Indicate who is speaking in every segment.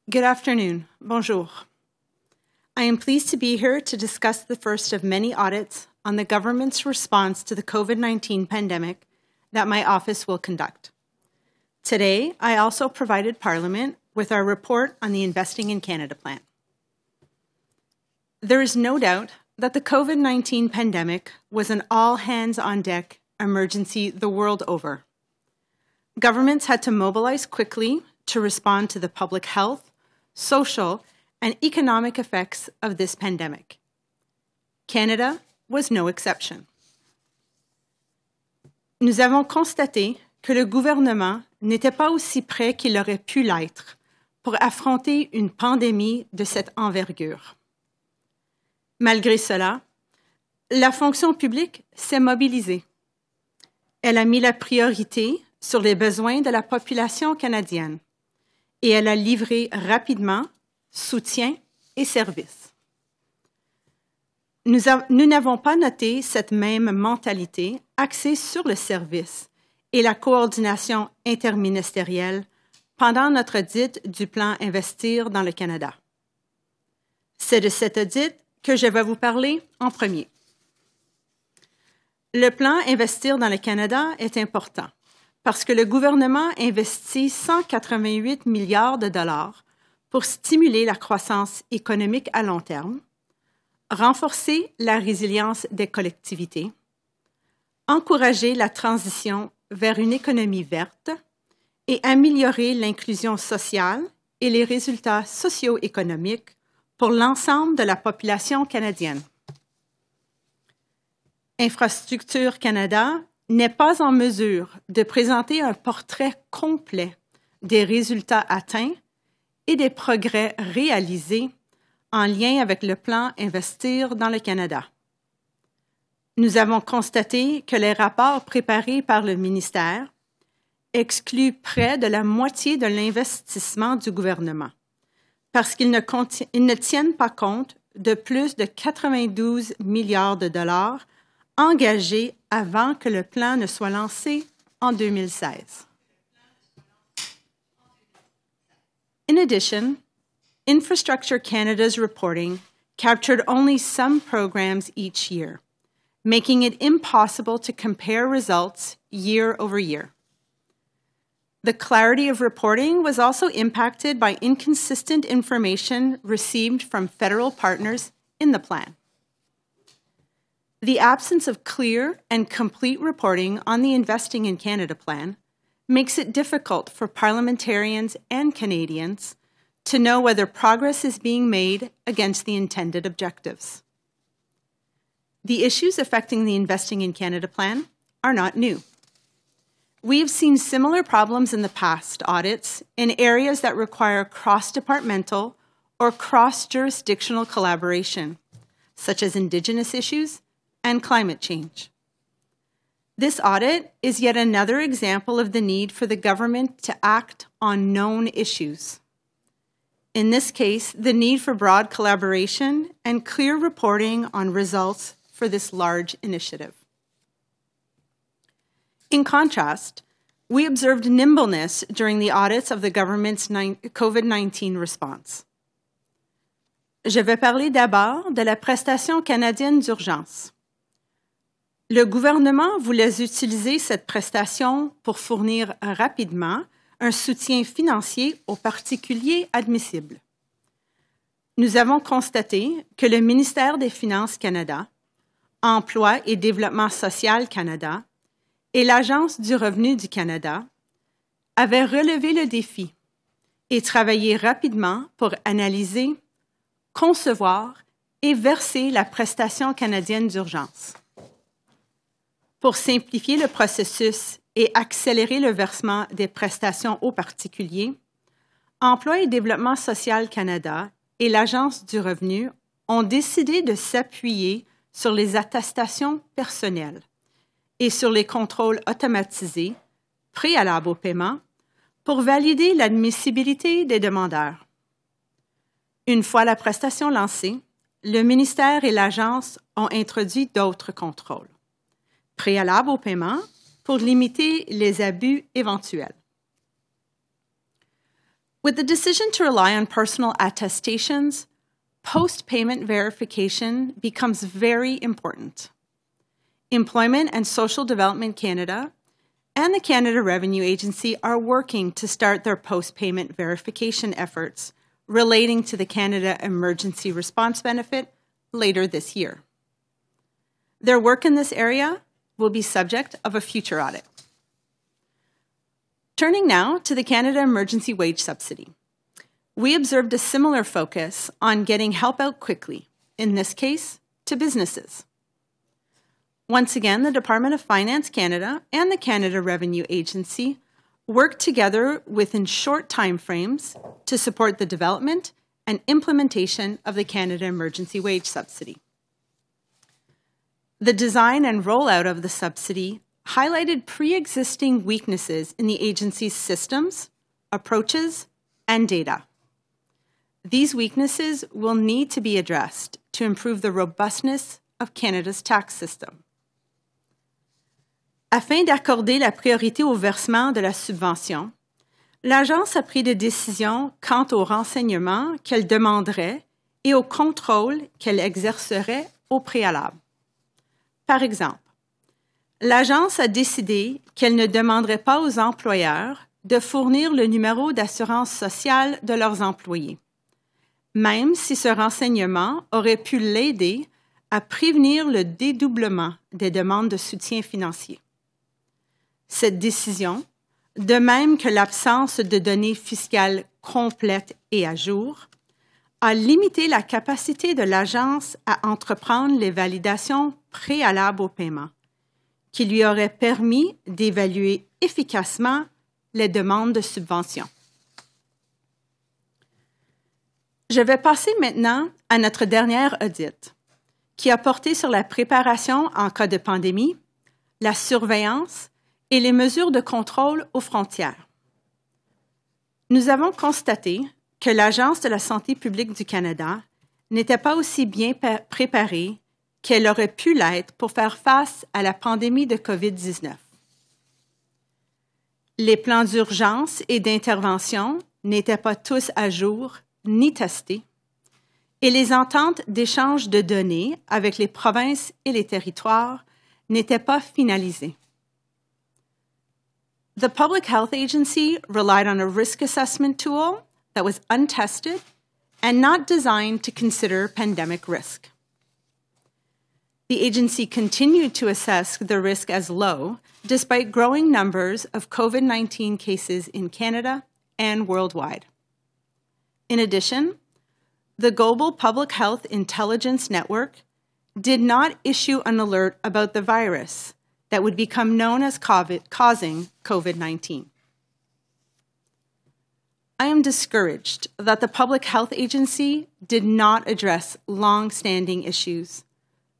Speaker 1: Good afternoon. Bonjour. I am pleased to be here to discuss the first of many audits on the government's response to the COVID-19 pandemic that my office will conduct. Today, I also provided Parliament with our report on the Investing in Canada plan. There is no doubt that the COVID-19 pandemic was an all-hands-on-deck emergency the world over. Governments had to mobilize quickly to respond to the public health, social, and economic effects of this pandemic. Canada was no exception. Nous avons constaté que le gouvernement n'était pas aussi prêt qu'il aurait pu l'être pour affronter une pandémie de cette envergure. Malgré cela, la fonction publique s'est mobilisée. Elle a mis la priorité sur les besoins de la population canadienne et elle a livré rapidement soutien et services. Nous n'avons pas noté cette même mentalité axée sur le service et la coordination interministérielle pendant notre audit du plan Investir dans le Canada. C'est de cet audit que je vais vous parler en premier. Le plan Investir dans le Canada est important parce que le gouvernement investit 188 milliards de dollars pour stimuler la croissance économique à long terme, renforcer la résilience des collectivités, encourager la transition vers une économie verte et améliorer l'inclusion sociale et les résultats socio-économiques pour l'ensemble de la population canadienne. Infrastructure Canada n'est pas en mesure de présenter un portrait complet des résultats atteints et des progrès réalisés en lien avec le plan Investir dans le Canada. Nous avons constaté que les rapports préparés par le ministère excluent près de la moitié de l'investissement du gouvernement parce qu'ils ne tiennent pas compte de plus de 92 milliards de dollars engagés avant que le plan ne soit lancé en 2016. In addition, Infrastructure Canada's reporting captured only some programs each year, making it impossible to compare results year over year. The clarity of reporting was also impacted by inconsistent information received from federal partners in the plan. The absence of clear and complete reporting on the Investing in Canada plan makes it difficult for parliamentarians and Canadians to know whether progress is being made against the intended objectives. The issues affecting the Investing in Canada plan are not new. We have seen similar problems in the past audits in areas that require cross-departmental or cross-jurisdictional collaboration, such as Indigenous issues and climate change. This audit is yet another example of the need for the government to act on known issues. In this case, the need for broad collaboration and clear reporting on results for this large initiative. In contrast, we observed nimbleness during the audits of the government's COVID-19 response. Je vais parler d'abord de la prestation canadienne d'urgence. Le gouvernement voulait utiliser cette prestation pour fournir rapidement un soutien financier aux particuliers admissibles. Nous avons constaté que le ministère des Finances Canada, Emploi et Développement social Canada et l'Agence du revenu du Canada avaient relevé le défi et travaillé rapidement pour analyser, concevoir et verser la prestation canadienne d'urgence. Pour simplifier le processus et accélérer le versement des prestations aux particuliers, Emploi et Développement social Canada et l'Agence du revenu ont décidé de s'appuyer sur les attestations personnelles et sur les contrôles automatisés préalables au paiement pour valider l'admissibilité des demandeurs. Une fois la prestation lancée, le ministère et l'Agence ont introduit d'autres contrôles préalables au paiement pour limiter les abus éventuels. With the decision to rely on personal attestations, post-payment verification becomes very important. Employment and Social Development Canada and the Canada Revenue Agency are working to start their post-payment verification efforts relating to the Canada Emergency Response Benefit later this year. Their work in this area will be subject of a future audit. Turning now to the Canada Emergency Wage Subsidy. We observed a similar focus on getting help out quickly, in this case, to businesses. Once again, the Department of Finance Canada and the Canada Revenue Agency worked together within short timeframes to support the development and implementation of the Canada Emergency Wage Subsidy. The design and rollout of the subsidy highlighted pre-existing weaknesses in the agency's systems, approaches, and data. These weaknesses will need to be addressed to improve the robustness of Canada's tax system. Afin d'accorder la priorité au versement de la subvention, l'Agence a pris des décisions quant aux renseignements qu'elle demanderait et au contrôle qu'elle exercerait au préalable. Par exemple, l'Agence a décidé qu'elle ne demanderait pas aux employeurs de fournir le numéro d'assurance sociale de leurs employés, même si ce renseignement aurait pu l'aider à prévenir le dédoublement des demandes de soutien financier. Cette décision, de même que l'absence de données fiscales complètes et à jour, a limité la capacité de l'Agence à entreprendre les validations préalables au paiement, qui lui auraient permis d'évaluer efficacement les demandes de subvention. Je vais passer maintenant à notre dernière audit, qui a porté sur la préparation en cas de pandémie, la surveillance et les mesures de contrôle aux frontières. Nous avons constaté que l'Agence de la santé publique du Canada n'était pas aussi bien préparée qu'elle aurait pu l'être pour faire face à la pandémie de COVID-19. Les plans d'urgence et d'intervention n'étaient pas tous à jour ni testés, et les ententes d'échange de données avec les provinces et les territoires n'étaient pas finalisées. The Public Health Agency relied on a risk assessment tool that was untested and not designed to consider pandemic risk. The agency continued to assess the risk as low despite growing numbers of COVID-19 cases in Canada and worldwide. In addition, the Global Public Health Intelligence Network did not issue an alert about the virus that would become known as causing COVID-19. I am discouraged that the Public Health Agency did not address long-standing issues,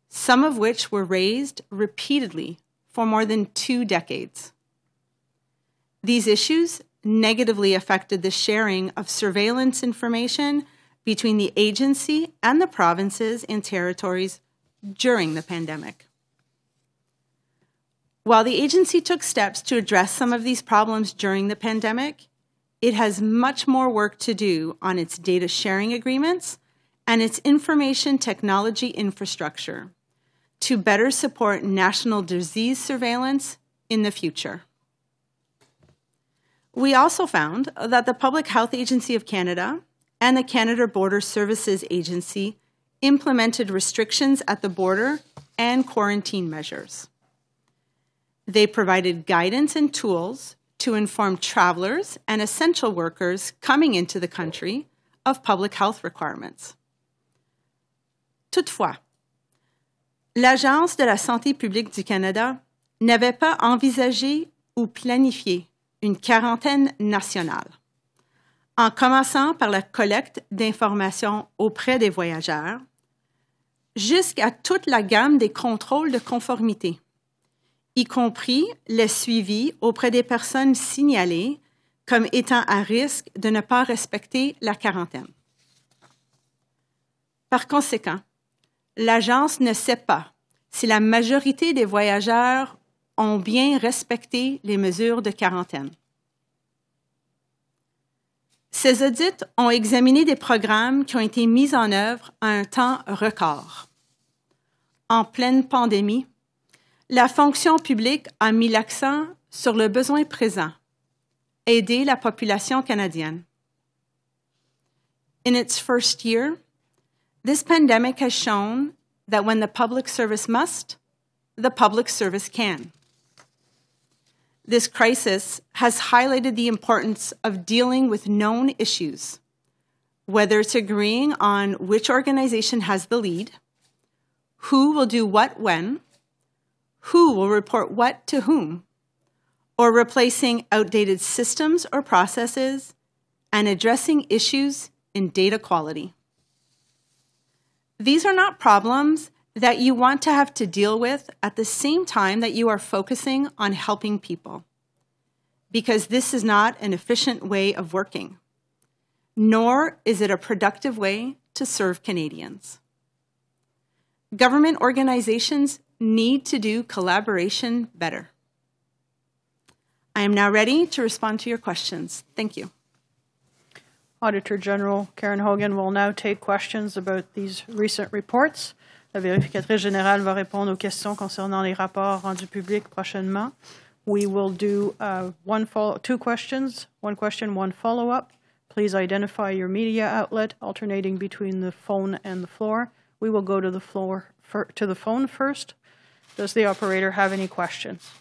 Speaker 1: some of which were raised repeatedly for more than 2 decades. These issues negatively affected the sharing of surveillance information between the agency and the provinces and territories during the pandemic. While the agency took steps to address some of these problems during the pandemic, it has much more work to do on its data sharing agreements and its information technology infrastructure to better support national disease surveillance in the future. We also found that the Public Health Agency of Canada and the Canada Border Services Agency implemented restrictions at the border and quarantine measures. They provided guidance and tools to inform travelers and essential workers coming into the country of public health requirements. Toutefois, l'Agence de la santé publique du Canada n'avait pas envisagé ou planifié une quarantaine nationale, en commençant par la collecte d'informations auprès des voyageurs, jusqu'à toute la gamme des contrôles de conformité, y compris les suivis auprès des personnes signalées comme étant à risque de ne pas respecter la quarantaine. Par conséquent, l'Agence ne sait pas si la majorité des voyageurs ont bien respecté les mesures de quarantaine. Ces audits ont examiné des programmes qui ont été mis en œuvre à un temps record. En pleine pandémie, la fonction publique a mis l'accent sur le besoin présent, aider la population canadienne. In its first year, this pandemic has shown that when the public service must, the public service can. This crisis has highlighted the importance of dealing with known issues, whether it's agreeing on which organization has the lead, who will do what when, who will report what to whom, or replacing outdated systems or processes, and addressing issues in data quality. These are not problems that you want to have to deal with at the same time that you are focusing on helping people, because this is not an efficient way of working, nor is it a productive way to serve Canadians. Government organizations need to do collaboration better. I am now ready to respond to your questions. Thank you.
Speaker 2: Auditor General Karen Hogan will now take questions about these recent reports. La vérificatrice générale va répondre aux questions concernant les rapports rendus publics prochainement. We will do two questions, one question, one follow-up. Please identify your media outlet, alternating between the phone and the floor. We will go to the phone first. Does the operator have any questions?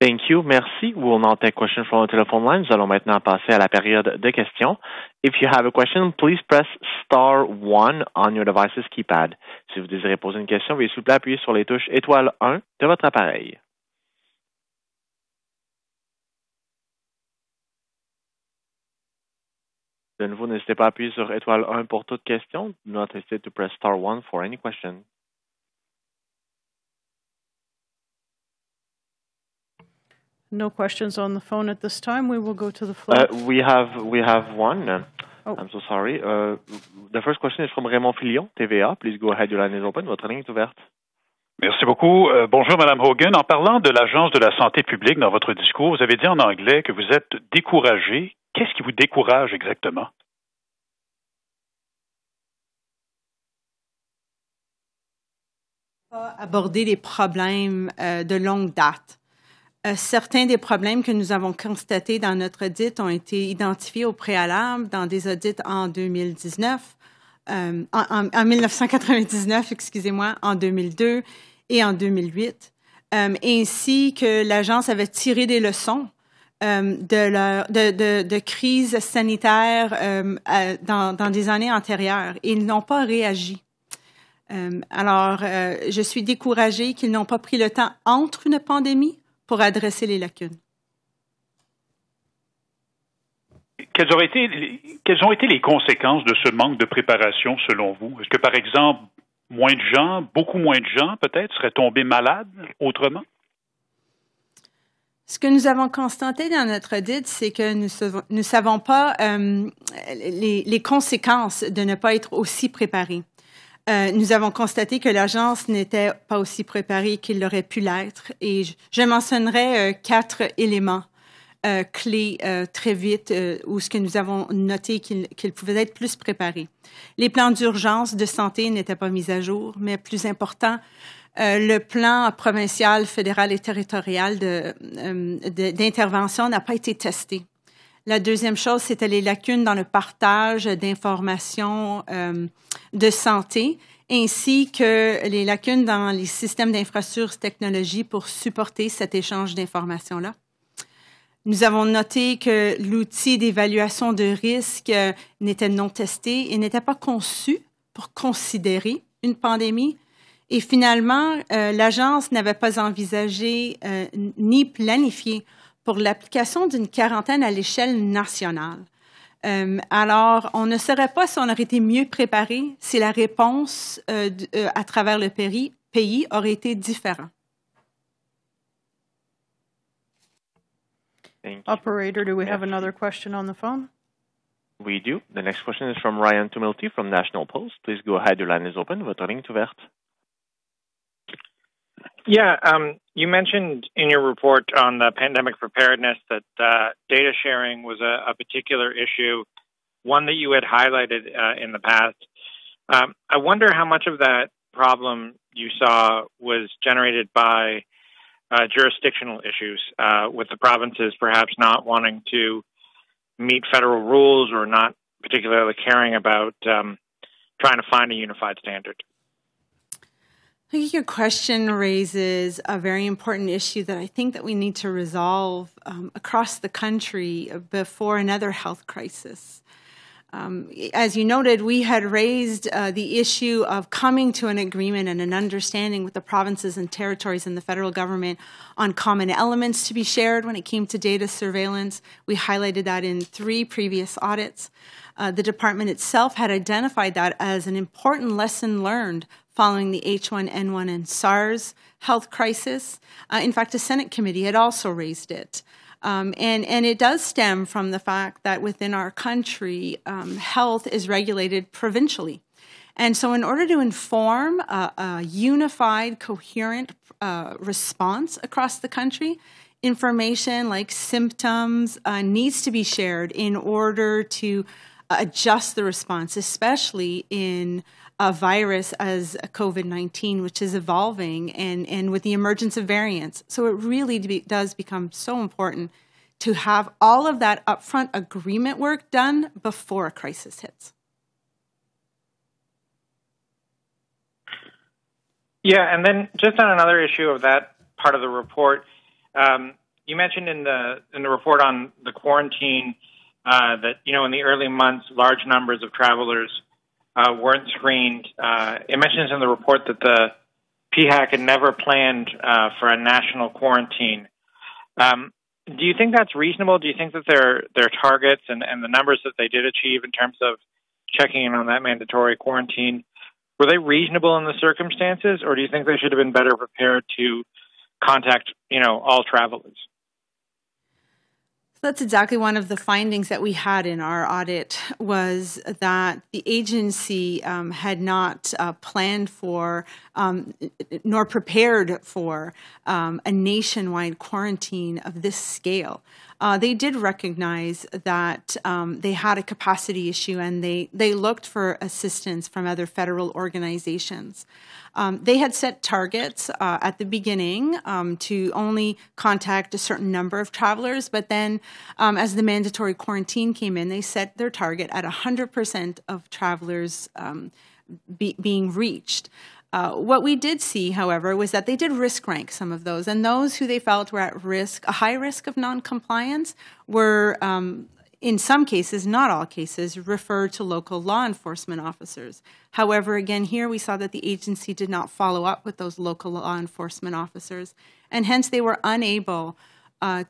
Speaker 3: Thank you. Merci. We will now take questions from the telephone line. Nous allons maintenant passer à la période de questions. If you have a question, please press *1 on your device's keypad. Si vous désirez poser une question, veuillez s'il vous plaît appuyer sur les touches étoile 1 de votre appareil. De nouveau, n'hésitez pas à appuyer sur étoile 1 pour toute question. Do not hesitate to press *1 for any question.
Speaker 2: No questions on the phone at this time. We will go to the floor.
Speaker 3: We have one. Oh. I'm so sorry. The first question is from Raymond Filion, TVA. Please go ahead. Your line is open. Votre ligne est ouverte.
Speaker 4: Merci beaucoup. Bonjour, Mme Hogan. En parlant de l'Agence de la santé publique dans votre discours, vous avez dit en anglais que vous êtes découragé. Qu'est-ce qui vous décourage exactement?
Speaker 1: Aborder les problèmes de longue date. Certains des problèmes que nous avons constatés dans notre audit ont été identifiés au préalable dans des audits en 2019, en 1999, excusez-moi, en 2002 et en 2008, ainsi que l'Agence avait tiré des leçons de crises sanitaires dans des années antérieures et ils n'ont pas réagi. Alors, je suis découragée qu'ils n'ont pas pris le temps entre une pandémie pour adresser les lacunes.
Speaker 4: Quelles ont été les conséquences de ce manque de préparation selon vous? Est-ce que, par exemple, moins de gens, beaucoup moins de gens peut-être, seraient tombés malades autrement?
Speaker 1: Ce que nous avons constaté dans notre audit, c'est que nous ne savons pas les conséquences de ne pas être aussi préparés. Nous avons constaté que l'Agence n'était pas aussi préparée qu'il l'aurait pu l'être et je mentionnerai 4 éléments clés très vite où ce que nous avons noté qu'ils pouvaient être plus préparés. Les plans d'urgence de santé n'étaient pas mis à jour, mais plus important, le plan provincial, fédéral et territorial d'intervention n'a pas été testé. La deuxième chose, c'était les lacunes dans le partage d'informations de santé, ainsi que les lacunes dans les systèmes d'infrastructures technologies pour supporter cet échange d'informations-là. Nous avons noté que l'outil d'évaluation de risque n'était non testé et n'était pas conçu pour considérer une pandémie. Et finalement, l'Agence n'avait pas envisagé ni planifié pour l'application d'une quarantaine à l'échelle nationale. Alors, on ne saurait pas si on aurait été mieux préparé si la réponse à travers le pays aurait été différente.
Speaker 2: Operator, do we have another question on the phone?
Speaker 3: We do. The next question is from Ryan Tumilty from National Post. Please go ahead. Your line is open. Votre ligne est ouverte.
Speaker 5: You mentioned in your report on the pandemic preparedness that data sharing was a particular issue, one that you had highlighted in the past. I wonder how much of that problem you saw was generated by jurisdictional issues, with the provinces perhaps not wanting to meet federal rules or not particularly caring about trying to find a unified standard.
Speaker 1: I think your question raises a very important issue that I think that we need to resolve across the country before another health crisis. As you noted, we had raised the issue of coming to an agreement and an understanding with the provinces and territories and the federal government on common elements to be shared when it came to data surveillance. We highlighted that in 3 previous audits. The department itself had identified that as an important lesson learned following the H1N1 and SARS health crisis. In fact, a Senate committee had also raised it. And it does stem from the fact that within our country, health is regulated provincially. And so in order to inform a unified, coherent response across the country, information like symptoms needs to be shared in order to adjust the response, especially in a virus as COVID-19, which is evolving, and with the emergence of variants. So it really does become so important to have all of that upfront agreement work done before a crisis hits.
Speaker 5: Yeah, and then just on another issue of that part of the report, you mentioned in the report on the quarantine that, in the early months, large numbers of travelers weren't screened. It mentions in the report that the PHAC had never planned for a national quarantine. Do you think that's reasonable? Do you think that their targets and the numbers that they did achieve in terms of checking in on that mandatory quarantine, were they reasonable in the circumstances, or do you think they should have been better prepared to contact, all travelers?
Speaker 1: That's exactly one of the findings that we had in our audit, was that the agency had not planned for nor prepared for a nationwide quarantine of this scale. They did recognize that they had a capacity issue, and they looked for assistance from other federal organizations. They had set targets at the beginning to only contact a certain number of travelers, but then as the mandatory quarantine came in, they set their target at 100% of travelers being reached. What we did see, however, was that they did risk rank some of those, and those who they felt were at risk, a high risk of noncompliance, were in some cases, not all cases, referred to local law enforcement officers. However, again, here we saw that the agency did not follow up with those local law enforcement officers, and hence they were unable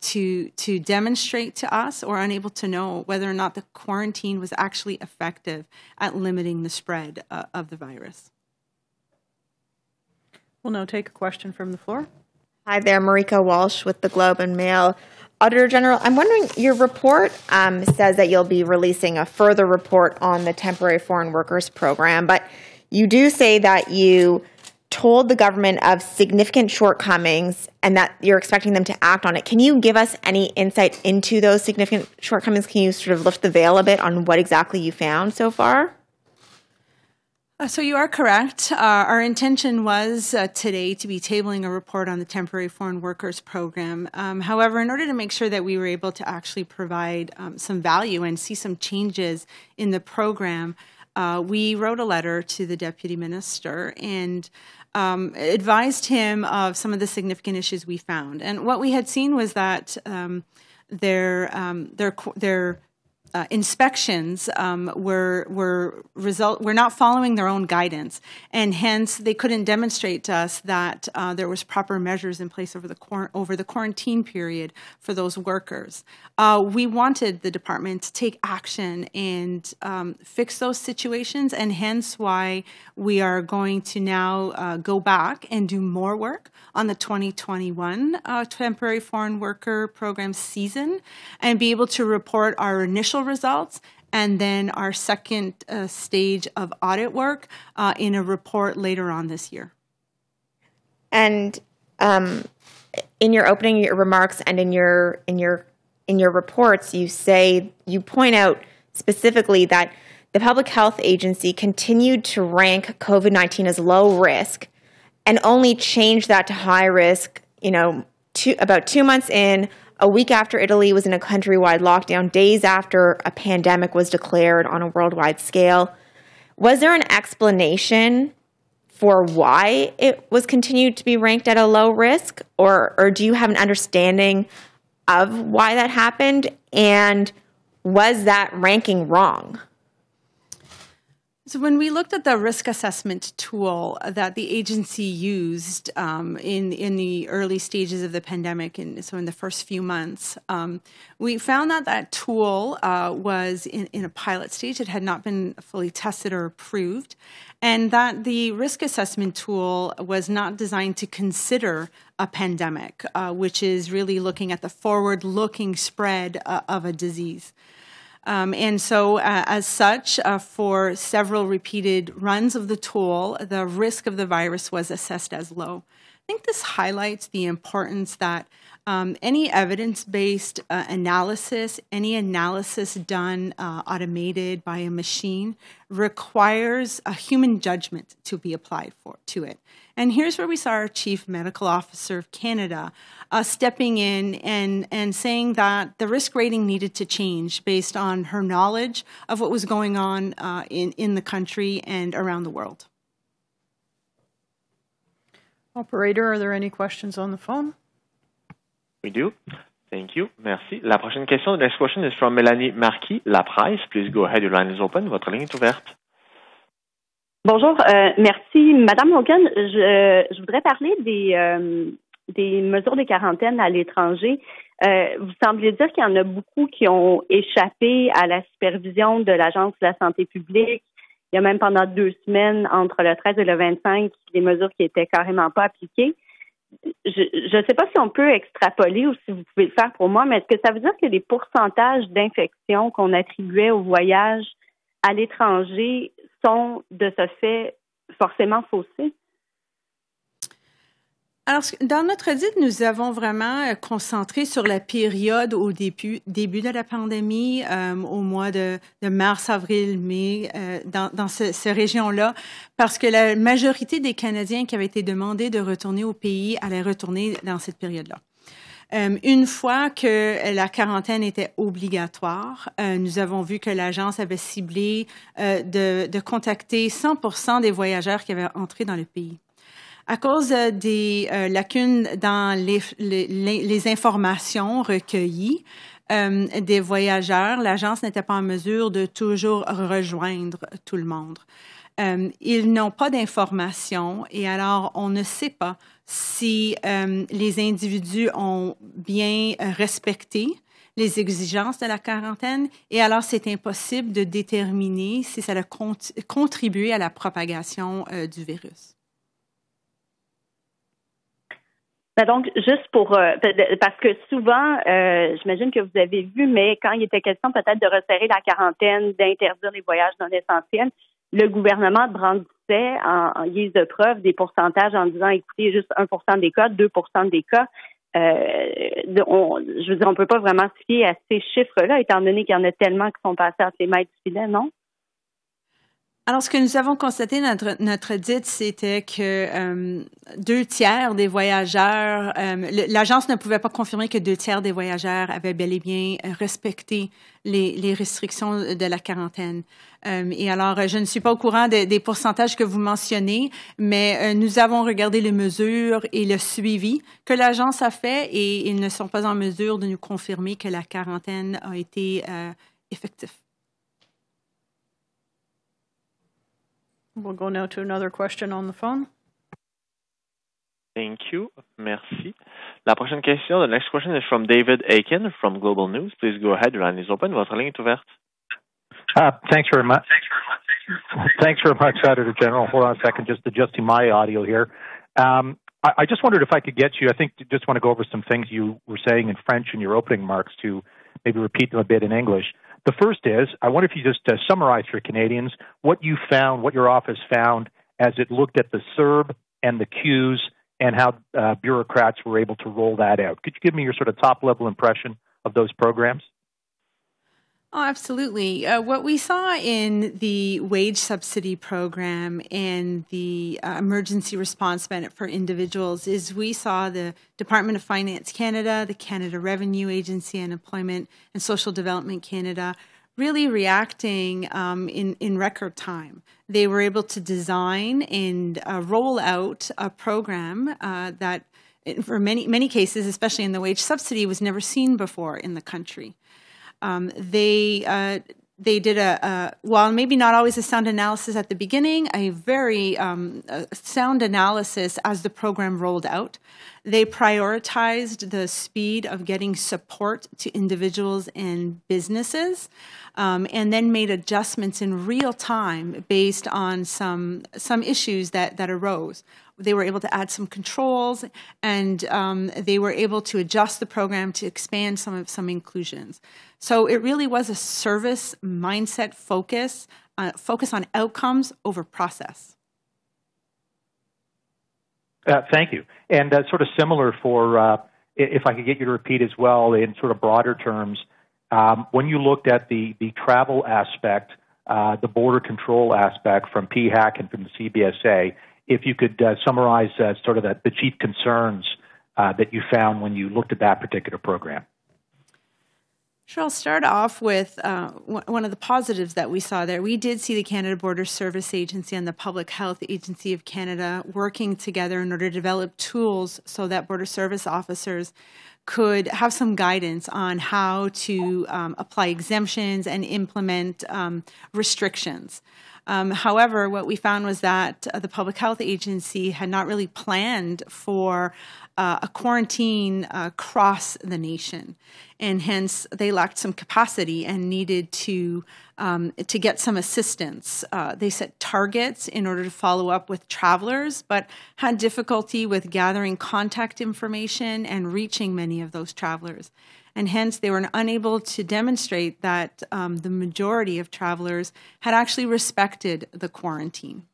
Speaker 1: to demonstrate to us, or unable to know whether or not the quarantine was actually effective at limiting the spread of the virus.
Speaker 2: We'll now take a question from the floor.
Speaker 6: Hi there, Marika Walsh with the Globe and Mail. Auditor General, I'm wondering, your report says that you'll be releasing a further report on the temporary foreign workers program, but you do say that you told the government of significant shortcomings and that you're expecting them to act on it. Can you give us any insight into those significant shortcomings? Can you sort of lift the veil a bit on what exactly you found so far?
Speaker 1: So you are correct. Our intention was today to be tabling a report on the temporary foreign workers program. However, in order to make sure that we were able to actually provide some value and see some changes in the program, we wrote a letter to the Deputy Minister and advised him of some of the significant issues we found. And what we had seen was that their inspections were not following their own guidance, and hence they couldn't demonstrate to us that there was proper measures in place over the quarantine period for those workers. We wanted the department to take action and fix those situations, and hence why we are going to now go back and do more work on the 2021 temporary foreign worker program season, and be able to report our initial results and then our second stage of audit work in a report later on this year.
Speaker 6: And in your opening remarks and in your reports, you point out specifically that the Public Health Agency continued to rank COVID-19 as low risk and only changed that to high risk, about 2 months in, a week after Italy was in a countrywide lockdown, days after a pandemic was declared on a worldwide scale. Was there an explanation for why it was continued to be ranked at a low risk, or do you have an understanding of why that happened, and was that ranking wrong?
Speaker 1: So when we looked at the risk assessment tool that the agency used in the early stages of the pandemic, so in the first few months, we found that tool was in a pilot stage. It had not been fully tested or approved, and that the risk assessment tool was not designed to consider a pandemic, which is really looking at the forward-looking spread of a disease. And so, as such, for several repeated runs of the tool, the risk of the virus was assessed as low. I think this highlights the importance that any evidence-based analysis, any analysis done automated by a machine, requires a human judgment to be applied to it. And here's where we saw our Chief Medical Officer of Canada stepping in and saying that the risk rating needed to change based on her knowledge of what was going on in the country and around the world.
Speaker 2: Operator, are there any questions on the phone?
Speaker 3: We do. Thank you. Merci. La prochaine question, the next question is from Mélanie Marquis, La Presse. Please go ahead. Your line is open. Votre ligne est ouverte.
Speaker 7: Bonjour. Merci. Madame Hogan, je voudrais parler des mesures de quarantaine à l'étranger. Vous semblez dire qu'il y en a beaucoup qui ont échappé à la supervision de l'Agence de la santé publique. Il y a même pendant 2 semaines, entre le 13 et le 25, des mesures qui étaient carrément pas appliquées. Je ne sais pas si on peut extrapoler ou si vous pouvez le faire pour moi, mais est-ce que ça veut dire que les pourcentages d'infections qu'on attribuait au voyage à l'étranger sont, de ce fait, forcément faussés?
Speaker 1: Alors, dans notre audit, nous avons vraiment concentré sur la période au début de la pandémie, au mois de mars, avril, mai, dans ces régions-là, parce que la majorité des Canadiens qui avaient été demandés de retourner au pays allaient retourner dans cette période-là. Une fois que la quarantaine était obligatoire, nous avons vu que l'agence avait ciblé de contacter 100% des voyageurs qui avaient entré dans le pays. À cause des lacunes dans les informations recueillies des voyageurs, l'agence n'était pas en mesure de toujours rejoindre tout le monde. Ils n'ont pas d'informations et alors on ne sait pas si les individus ont bien respecté les exigences de la quarantaine et alors c'est impossible de déterminer si ça a contribué à la propagation du virus.
Speaker 7: Donc, juste parce que souvent, j'imagine que vous avez vu, mais quand il était question peut-être de resserrer la quarantaine, d'interdire les voyages non essentiels, le gouvernement brandissait en guise de preuve des pourcentages en disant, écoutez, juste 1% des cas, 2% des cas. Je veux dire, on peut pas vraiment se fier à ces chiffres-là, étant donné qu'il y en a tellement qui sont passés entre les mailles du filet, non?
Speaker 1: Alors, ce que nous avons constaté notre audit, c'était que 2/3 des voyageurs, l'agence ne pouvait pas confirmer que 2/3 des voyageurs avaient bel et bien respecté les restrictions de la quarantaine. Et alors, je ne suis pas au courant des pourcentages que vous mentionnez, mais nous avons regardé les mesures et le suivi que l'agence a fait et ils ne sont pas en mesure de nous confirmer que la quarantaine a été effective.
Speaker 2: We'll go now to another question on the phone.
Speaker 3: Thank you. Merci. La prochaine question, the next question is from David Aiken from Global News. Please go ahead. Your line is open. Votre ligne est ouverte.
Speaker 8: Thanks very much. Thanks very much, Auditor General. Hold on a second, just adjusting my audio here. I just wondered if I could get you, I think, just want to go over some things you were saying in French in your opening remarks to maybe repeat them a bit in English. The first is, I wonder if you just summarize for Canadians what you found, what your office found as it looked at the CERB and the CEWS and how bureaucrats were able to roll that out. Could you give me your sort of top-level impression of those programs?
Speaker 1: Oh, absolutely. What we saw in the wage subsidy program and the emergency response benefit for individuals is we saw the Department of Finance Canada, the Canada Revenue Agency, and Employment and Social Development Canada really reacting in record time. They were able to design and roll out a program that, for many cases, especially in the wage subsidy, was never seen before in the country. They did while maybe not always a sound analysis at the beginning, a very sound analysis as the program rolled out. They prioritized the speed of getting support to individuals and businesses, and then made adjustments in real time based on some issues that arose. They were able to add some controls, and they were able to adjust the program to expand some inclusions. So it really was a service mindset focus on outcomes over process.
Speaker 8: Thank you. And sort of similar for, if I could get you to repeat as well in sort of broader terms, when you looked at the travel aspect, the border control aspect from PHAC and from the CBSA, if you could summarize sort of the chief concerns that you found when you looked at that particular program.
Speaker 1: Sure, I'll start off with one of the positives that we saw there. We did see the Canada Border Service Agency and the Public Health Agency of Canada working together in order to develop tools so that border service officers could have some guidance on how to apply exemptions and implement restrictions. However, what we found was that the Public Health Agency had not really planned for a quarantine across the nation, and hence they lacked some capacity and needed to get some assistance. They set targets in order to follow up with travelers, but had difficulty with gathering contact information and reaching many of those travelers. And hence, they were unable to demonstrate that the majority of travelers had actually respected the quarantine.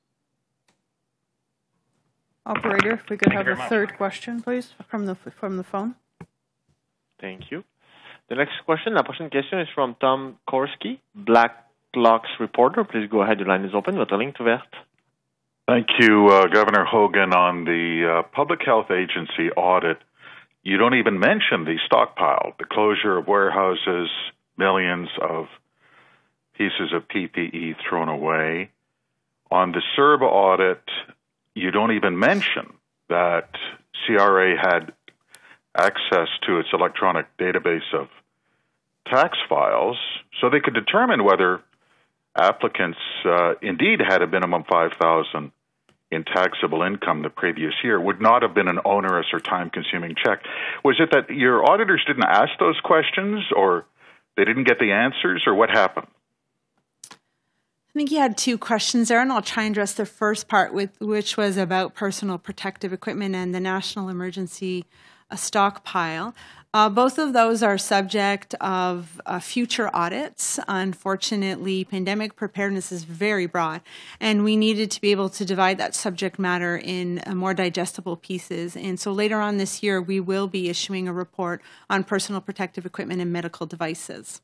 Speaker 2: Operator, if we could have a third question, please, from the phone.
Speaker 3: Thank you. The next question, la prochaine question is from Tom Korski, Blacklock's reporter. Please go ahead. Your line is open. Votre ligne est ouverte.
Speaker 9: Thank you, Governor Hogan. On the Public Health Agency audit, you don't even mention the stockpile, the closure of warehouses, millions of pieces of PPE thrown away. On the CERB audit, you don't even mention that CRA had access to its electronic database of tax files so they could determine whether applicants indeed had a minimum $5,000 in taxable income the previous year. Would not have been an onerous or time-consuming check. Was it that your auditors didn't ask those questions, or they didn't get the answers, or what happened?
Speaker 1: I think you had two questions there, and I'll try and address the first part, which was about personal protective equipment and the National Emergency Stockpile. Both of those are subject of future audits. Unfortunately, pandemic preparedness is very broad, and we needed to be able to divide that subject matter in more digestible pieces. And so later on this year, we will be issuing a report on personal protective equipment and medical devices.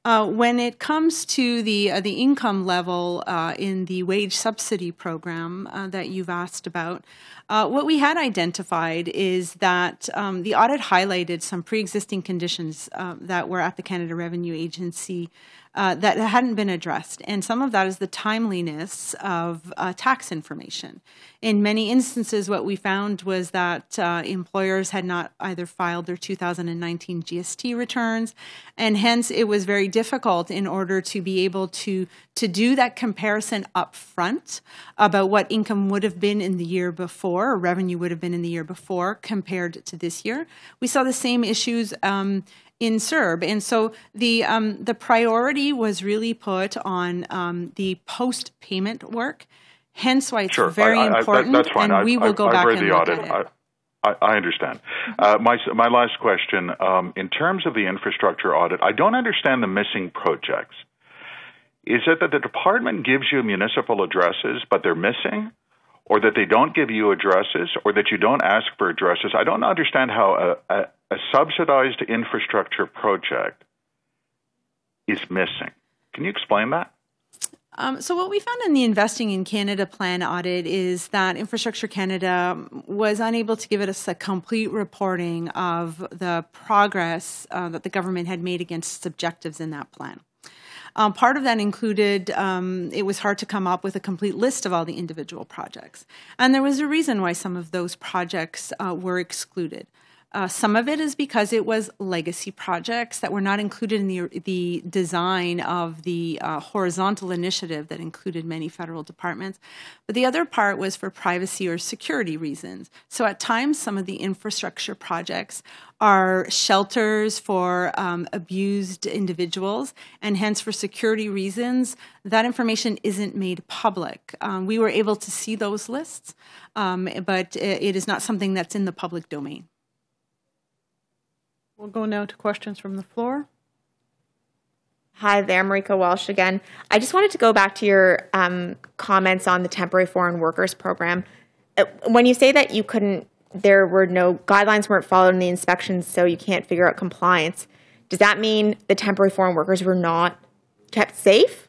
Speaker 1: When it comes to the income level in the wage subsidy program that you've asked about, what we had identified is that the audit highlighted some pre-existing conditions that were at the Canada Revenue Agency that hadn't been addressed. And some of that is the timeliness of tax information. In many instances, what we found was that employers had not either filed their 2019 GST returns, and hence it was very difficult in order to be able to do that comparison up front about what income would have been in the year before, or revenue would have been in the year before compared to this year. We saw the same issues in CERB, and so the priority was really put on the post-payment work. Hence, why it's very important.
Speaker 9: That's fine.
Speaker 1: And we will go back and look at it.
Speaker 9: I understand. My last question: in terms of the infrastructure audit, I don't understand the missing projects. Is it that the department gives you municipal addresses, but they're missing, or that they don't give you addresses, or that you don't ask for addresses. I don't understand how a subsidized infrastructure project is missing. Can you explain that?
Speaker 1: So what we found in the Investing in Canada plan audit is that Infrastructure Canada was unable to give us a complete reporting of the progress that the government had made against its objectives in that plan. Part of that included it was hard to come up with a complete list of all the individual projects. And there was a reason why some of those projects were excluded. Some of it is because it was legacy projects that were not included in the design of the horizontal initiative that included many federal departments. But the other part was for privacy or security reasons. So at times, some of the infrastructure projects are shelters for abused individuals, and hence for security reasons, that information isn't made public. We were able to see those lists, but it is not something that's in the public domain.
Speaker 2: We'll go now to questions from the floor.
Speaker 6: Hi there, Marika Walsh again. I just wanted to go back to your comments on the temporary foreign workers program. When you say that there were no guidelines weren't followed in the inspections, so you can't figure out compliance, does that mean the temporary foreign workers were not kept safe?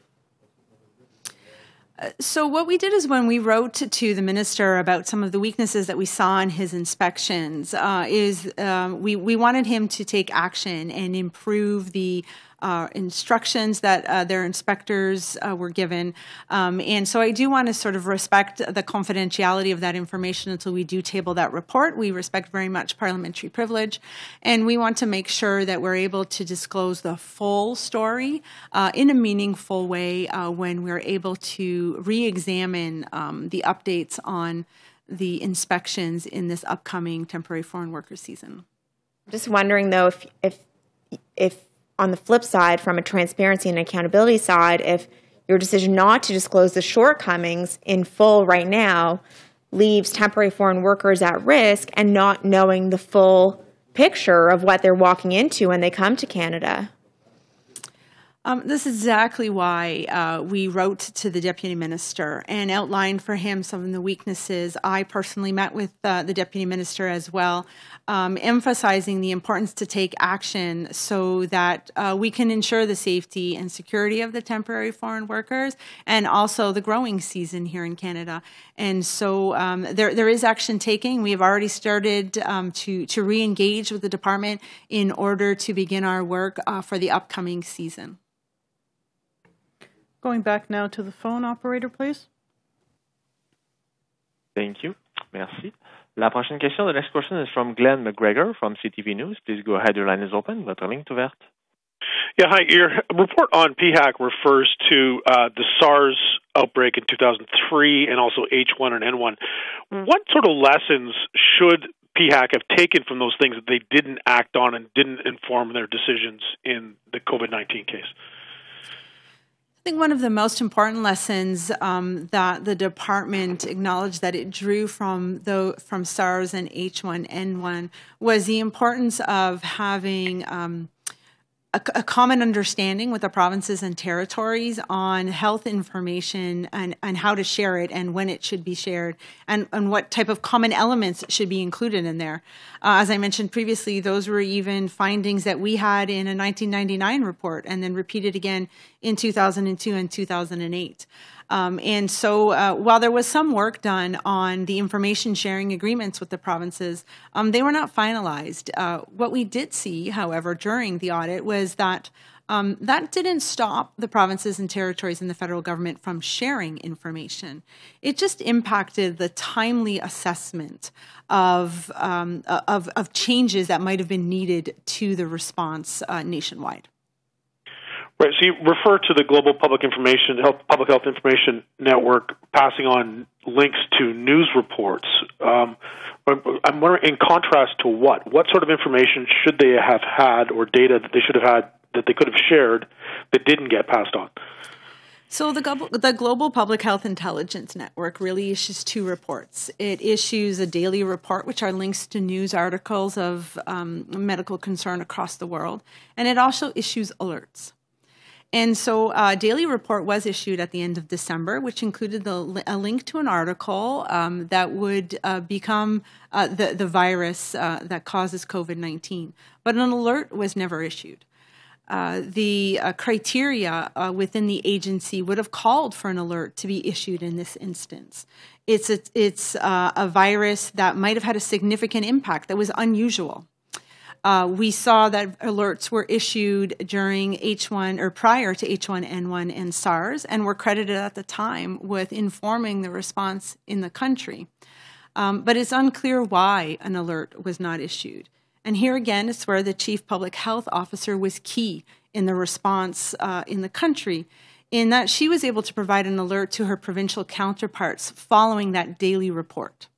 Speaker 1: So what we did is when we wrote to the minister about some of the weaknesses that we saw in his inspections, we wanted him to take action and improve the instructions that their inspectors were given. And so I do want to sort of respect the confidentiality of that information until we do table that report. We respect very much parliamentary privilege, and we want to make sure that we're able to disclose the full story in a meaningful way when we're able to re-examine the updates on the inspections in this upcoming temporary foreign worker season.
Speaker 6: I'm just wondering, though, if on the flip side, from a transparency and accountability side, if your decision not to disclose the shortcomings in full right now leaves temporary foreign workers at risk and not knowing the full picture of what they're walking into when they come to Canada.
Speaker 1: This is exactly why we wrote to the Deputy Minister and outlined for him some of the weaknesses. I personally met with the Deputy Minister as well, emphasizing the importance to take action so that we can ensure the safety and security of the temporary foreign workers and also the growing season here in Canada. And so there is action taking. We have already started to re-engage with the department in order to begin our work for the upcoming season.
Speaker 2: Going back now to the phone operator, please.
Speaker 3: Thank you. Merci. La prochaine question, the next question is from Glenn McGregor from CTV News. Please go ahead. Your line is open. Votre ligne est ouverte.
Speaker 10: Yeah, hi. Your report on PHAC refers to the SARS outbreak in 2003 and also H1 and N1. What sort of lessons should PHAC have taken from those things that they didn't act on and didn't inform their decisions in the COVID-19 case?
Speaker 1: I think one of the most important lessons that the department acknowledged that it drew from SARS and H1N1 was the importance of having a common understanding with the provinces and territories on health information and how to share it and when it should be shared and what type of common elements should be included in there. As I mentioned previously, those were even findings that we had in a 1999 report and then repeated again in 2002 and 2008. And so while there was some work done on the information sharing agreements with the provinces, they were not finalized. What we did see, however, during the audit was that that didn't stop the provinces and territories and the federal government from sharing information. It just impacted the timely assessment of changes that might have been needed to the response nationwide.
Speaker 10: Right. So you refer to the Global Public Health Information Network passing on links to news reports. I'm wondering, in contrast to what sort of information should they have had or data that they should have had that they could have shared that didn't get passed on?
Speaker 1: So the Global Public Health Intelligence Network really issues two reports. It issues a daily report, which are links to news articles of medical concern across the world, and it also issues alerts. And so a daily report was issued at the end of December, which included a link to an article that would become the virus that causes COVID-19. But an alert was never issued. The criteria within the agency would have called for an alert to be issued in this instance. It's a virus that might have had a significant impact that was unusual. We saw that alerts were issued during H1 or prior to H1N1 and SARS and were credited at the time with informing the response in the country. But it's unclear why an alert was not issued. And here again, it's where the Chief Public Health Officer was key in the response in the country, in that she was able to provide an alert to her provincial counterparts following that daily report.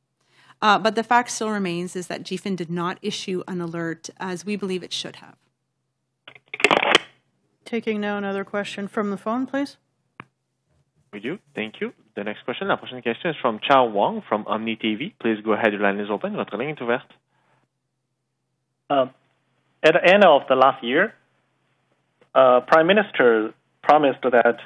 Speaker 1: But the fact still remains is that GFIN did not issue an alert as we believe it should have.
Speaker 2: Taking now another question from the phone, please.
Speaker 3: We do. Thank you. The next question, la prochaine question is from Chao Wong from Omni TV. Please go ahead. Your line is open. Votre ligne est ouverte.
Speaker 11: At the end of the last year, Prime Minister promised that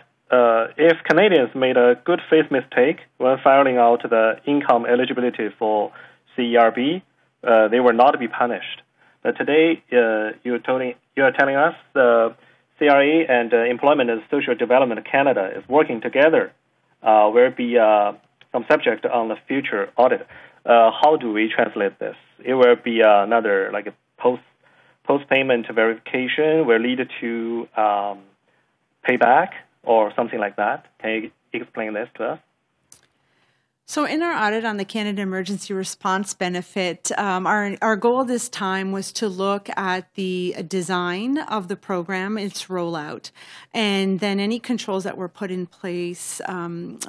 Speaker 11: if Canadians made a good faith mistake when filing out the income eligibility for CERB, they were not to be punished. But today, you are telling us the CRA and Employment and Social Development Canada is working together. Will be some subject on the future audit. How do we translate this? It will be another like a post-payment verification will lead to payback or something like that. Can you explain this to us?
Speaker 1: So in our audit on the Canada Emergency Response Benefit, our goal this time was to look at the design of the program, its rollout, and then any controls that were put in place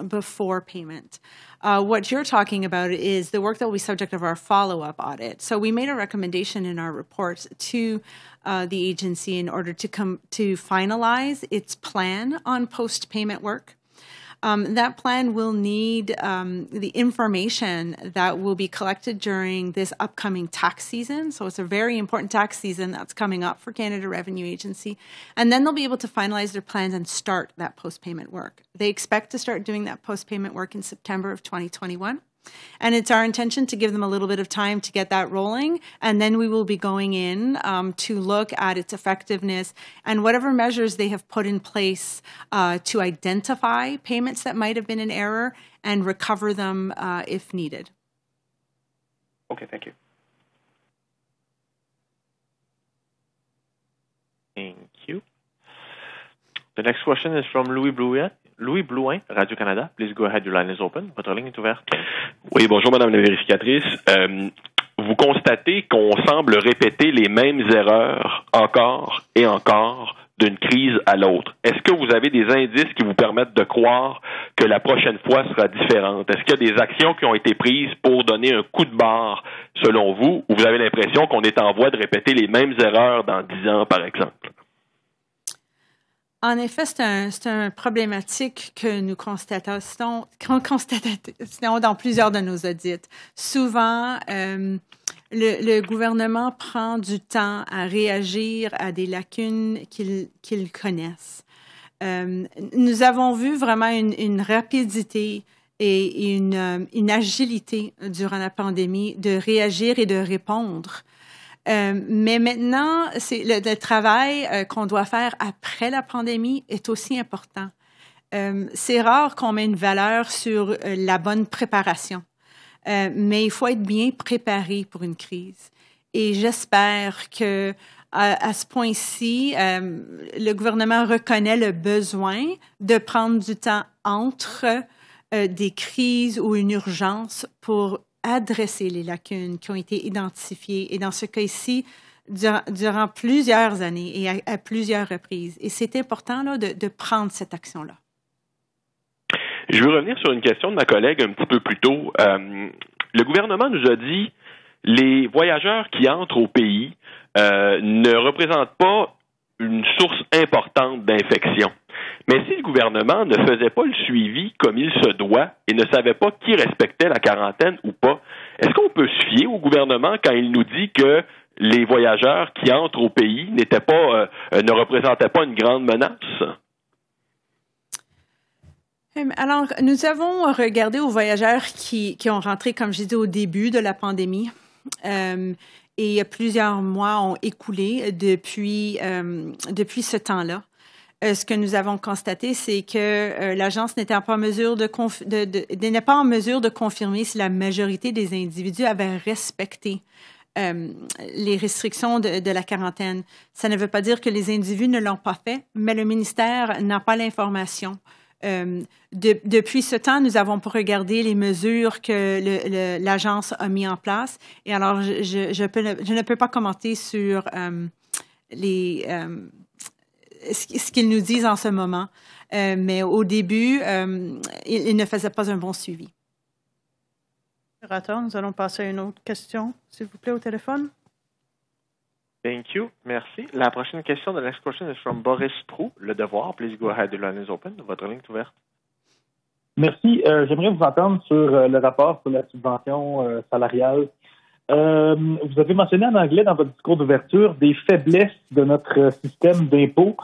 Speaker 1: before payment. What you're talking about is the work that will be subject of our follow-up audit. So we made a recommendation in our report to the agency in order to finalize its plan on post-payment work. That plan will need the information that will be collected during this upcoming tax season. So it's a very important tax season that's coming up for Canada Revenue Agency. And then they'll be able to finalize their plans and start that post-payment work. They expect to start doing that post-payment work in September of 2021. And it's our intention to give them a little bit of time to get that rolling, and then we will be going in to look at its effectiveness and whatever measures they have put in place to identify payments that might have been in error and recover them if needed.
Speaker 11: Okay, thank you.
Speaker 3: Thank you. The next question is from Louis Blouin, Radio-Canada. Please go ahead, your line is open. Votre ligne est ouverte.
Speaker 12: Oui, bonjour, Madame la vérificatrice. Vous constatez qu'on semble répéter les mêmes erreurs encore et encore d'une crise à l'autre. Est-ce que vous avez des indices qui vous permettent de croire que la prochaine fois sera différente? Est-ce qu'il y a des actions qui ont été prises pour donner un coup de barre, selon vous, ou vous avez l'impression qu'on est en voie de répéter les mêmes erreurs dans 10 ans, par exemple?
Speaker 1: En effet, c'est un problématique que nous constatons dans plusieurs de nos audits. Souvent, le gouvernement prend du temps à réagir à des lacunes qu'ils connaissent. Nous avons vu vraiment une rapidité et une agilité durant la pandémie de réagir et de répondre. Mais maintenant, le travail qu'on doit faire après la pandémie est aussi important. C'est rare qu'on met une valeur sur la bonne préparation, mais il faut être bien préparé pour une crise. Et j'espère que à ce point-ci, le gouvernement reconnaît le besoin de prendre du temps entre des crises ou une urgence pour adresser les lacunes qui ont été identifiées, et dans ce cas-ci, durant plusieurs années et à plusieurs reprises. Et c'est important là, de prendre cette action-là.
Speaker 12: Je veux revenir sur une question de ma collègue un petit peu plus tôt. Le gouvernement nous a dit les voyageurs qui entrent au pays ne représentent pas une source importante d'infection. Mais si le gouvernement ne faisait pas le suivi comme il se doit et ne savait pas qui respectait la quarantaine ou pas, est-ce qu'on peut se fier au gouvernement quand il nous dit que les voyageurs qui entrent au pays ne représentaient pas une grande menace?
Speaker 1: Alors, nous avons regardé aux voyageurs qui ont rentré, comme j'ai dit, au début de la pandémie. Et plusieurs mois ont écoulé depuis ce temps-là. Ce que nous avons constaté, c'est que l'agence n'était pas en mesure n'est pas en mesure de confirmer si la majorité des individus avaient respecté les restrictions de la quarantaine. Ça ne veut pas dire que les individus ne l'ont pas fait, mais le ministère n'a pas l'information. Depuis ce temps, nous avons regardé les mesures que l'agence a mis en place. Et alors, je ne peux pas commenter sur ce qu'ils nous disent en ce moment. Mais au début, ils ne faisaient pas un bon suivi.
Speaker 2: Nous allons passer à une autre question, s'il vous plaît, au téléphone.
Speaker 3: Thank you. Merci. La prochaine question, the next question is from Boris Prou, Le Devoir. Please go ahead, the line is open. Votre ligne est ouverte.
Speaker 13: Merci. J'aimerais vous entendre sur le rapport sur la subvention salariale. Vous avez mentionné en anglais dans votre discours d'ouverture des faiblesses de notre système d'impôt.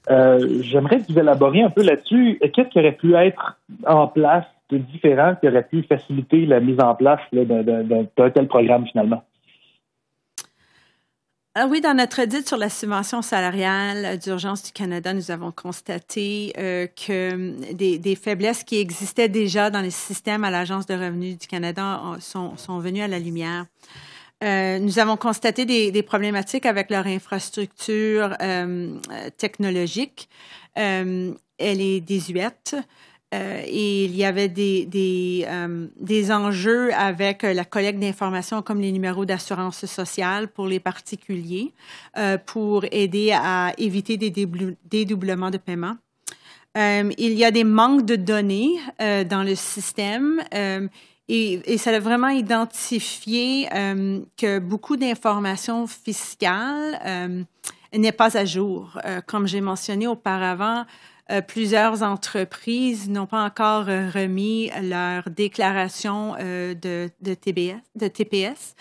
Speaker 13: J'aimerais que vous élaboriez un peu là-dessus. Qu'est-ce qui aurait pu être en place de différent qui aurait pu faciliter la mise en place d'un tel programme finalement?
Speaker 1: Alors oui, dans notre audit sur la subvention salariale d'urgence du Canada, nous avons constaté que des faiblesses qui existaient déjà dans le système à l'Agence de revenus du Canada sont venues à la lumière. Nous avons constaté des problématiques avec leur infrastructure technologique. Elle est désuète. Et il y avait des enjeux avec la collecte d'informations comme les numéros d'assurance sociale pour les particuliers pour aider à éviter des dédoublements de paiement. Il y a des manques de données dans le système et ça a vraiment identifié que beaucoup d'informations fiscales n'est pas à jour. Comme j'ai mentionné auparavant, plusieurs entreprises n'ont pas encore remis leur déclaration de TPS,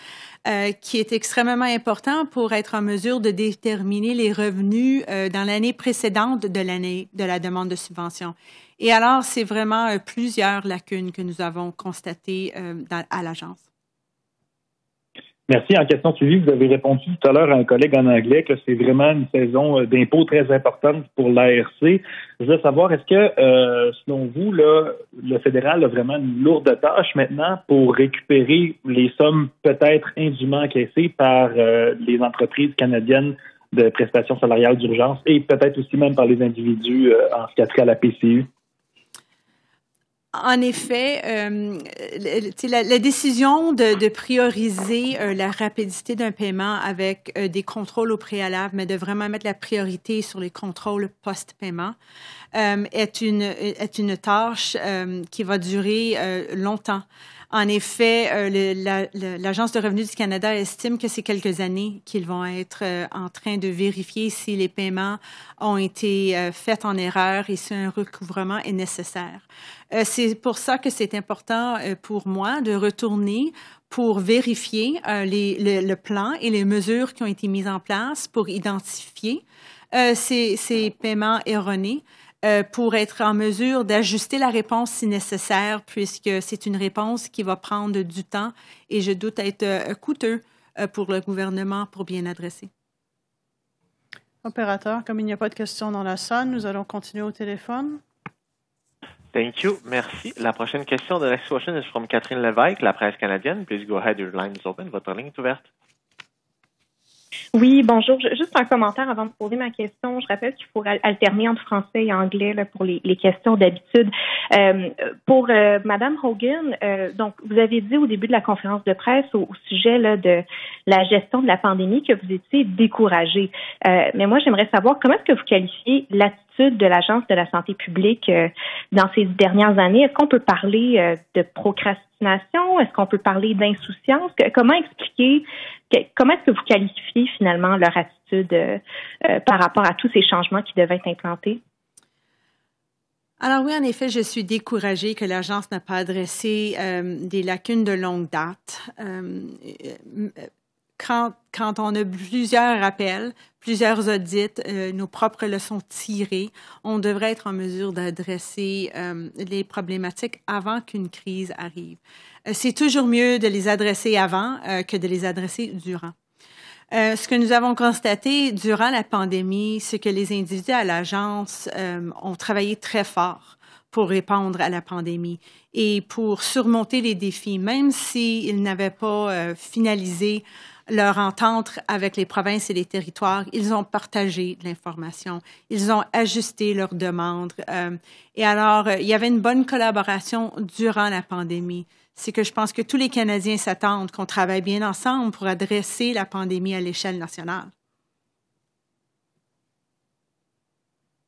Speaker 1: qui est extrêmement important pour être en mesure de déterminer les revenus dans l'année précédente de la demande de subvention. Et alors, c'est vraiment plusieurs lacunes que nous avons constatées à l'agence.
Speaker 13: Merci. En question suivie, vous avez répondu tout à l'heure à un collègue en anglais que c'est vraiment une saison d'impôts très importante pour l'ARC. Je voulais savoir, est-ce que, selon vous, là, le fédéral a vraiment une lourde tâche maintenant pour récupérer les sommes peut-être indûment encaissées par les entreprises canadiennes de prestations salariales d'urgence et peut-être aussi même par les individus en ce qui a trait à la PCU?
Speaker 1: En effet, la décision de prioriser la rapidité d'un paiement avec des contrôles au préalable, mais de vraiment mettre la priorité sur les contrôles post-paiement, est une tâche qui va durer longtemps. En effet, l'Agence de revenus du Canada estime que c'est quelques années qu'ils vont être en train de vérifier si les paiements ont été faits en erreur et si un recouvrement est nécessaire. C'est pour ça que c'est important pour moi de retourner pour vérifier le plan et les mesures qui ont été mises en place pour identifier ces paiements erronés. Pour être en mesure d'ajuster la réponse si nécessaire, puisque c'est une réponse qui va prendre du temps et je doute être coûteux pour le gouvernement pour bien adresser.
Speaker 2: Opérateur, comme il n'y a pas de questions dans la salle, nous allons continuer au téléphone.
Speaker 3: Thank you. Merci. La prochaine question, the next question is from Catherine Lévesque, La Presse canadienne. Please go ahead, your line is open. Votre ligne est ouverte.
Speaker 14: Oui, bonjour. Juste un commentaire avant de poser ma question. Je rappelle qu'il faut alterner entre français et anglais là, pour les questions d'habitude. Pour Madame Hogan, donc vous avez dit au début de la conférence de presse au sujet là, de la gestion de la pandémie que vous étiez découragée. Mais moi, j'aimerais savoir comment est-ce que vous qualifiez l'attitude de l'Agence de la santé publique dans ces dernières années. Est-ce qu'on peut parler de procrastination? Est-ce qu'on peut parler d'insouciance? Comment expliquer, comment est-ce que vous qualifiez finalement leur attitude par rapport à tous ces changements qui devaient être implantés?
Speaker 1: Alors oui, en effet, je suis découragée que l'Agence n'a pas adressé des lacunes de longue date. quand on a plusieurs rappels, plusieurs audits, nos propres leçons tirées, on devrait être en mesure d'adresser les problématiques avant qu'une crise arrive. C'est toujours mieux de les adresser avant que de les adresser durant. Ce que nous avons constaté durant la pandémie, c'est que les individus à l'agence ont travaillé très fort pour répondre à la pandémie et pour surmonter les défis, même s'ils n'avaient pas finalisé leur entente avec les provinces et les territoires, ils ont partagé de l'information, ils ont ajusté leurs demandes. Et alors, il y avait une bonne collaboration durant la pandémie. C'est que je pense que tous les Canadiens s'attendent qu'on travaille bien ensemble pour adresser la pandémie à l'échelle nationale.